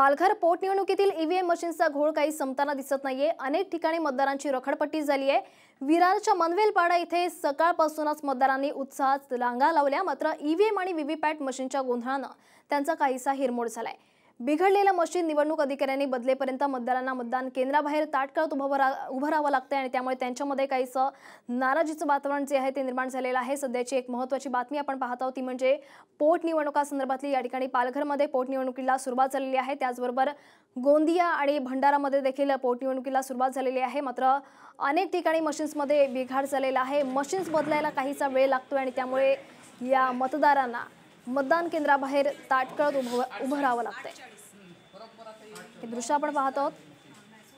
Palghar पोटनिवडणुकीतील EVM मशीनचा घोळ काही संपताना दिसत नाहीये। अनेक ठिकाणी मतदारांची रखडपट्टी झाली आहे। विरारच्या मनवेलपाडा इथे सकाळपासूनच मतदारांनी उत्साहात रांगा लावल्या, मात्र ईव्हीएम आणि व्हीव्हीपॅट मशीनच्या गोंधळानं त्यांचा काहीसा हिरमोड झालाय। बिघडलेलं मशीन निवडणूक अधिकाऱ्यांनी बदलेपर्यंत मतदारांना मतदान केंद्राबाहेर ताटकळत उभं राहावं लागतंय आणि त्यामुळे त्यांच्यामध्ये काहीसं नाराजीचं वातावरण जे आहे ते निर्माण झालेलं आहे। सध्याची एक महत्त्वाची बातमी आपण पाहत आहोत ती म्हणजे पोटनिवडणुकासंदर्भातली। या ठिकाणी पालघरमध्ये पोटनिवडणुकीला सुरुवात झालेली आहे, त्याचबरोबर गोंदिया आणि भंडारामध्ये देखील पोटनिवडणुकीला सुरुवात झालेली आहे। मात्र अनेक ठिकाणी मशीन्समध्ये बिघाड झालेला आहे। मशीन्स बदलायला काहीसा वेळ लागतोय आणि त्यामुळे या मतदारांना मतदान केंद्राबाहेर ताटकळत उभं राहावं लागतंय। हे दृश्य आपण पाहत आहोत।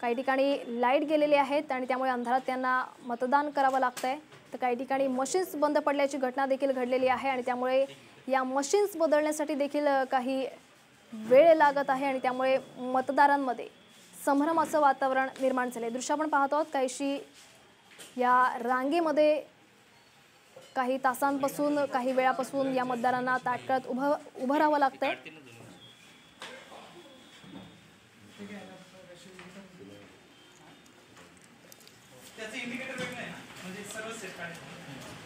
काही ठिकाणी लाईट गेलेली आहेत आणि त्यामुळे अंधारात त्यांना मतदान करावं लागतंय, तर काही ठिकाणी मशीन्स बंद पडल्याची घटना देखील घडलेली आहे आणि त्यामुळे या मशीन्स बदलण्यासाठी देखील काही वेळ लागत आहे आणि त्यामुळे मतदारांमध्ये संभ्रमाचं वातावरण निर्माण झाले। दृश्य आपण पाहत आहोत। काहीशी या रांगेमध्ये काही तासांपासून काही वेळापासून या मतदारांना ताटकळत उभं राहावं लागतंय। त्याचे इंडिकेटर वेगळे आहे ना, म्हणजे सर्व सेट काढायचे।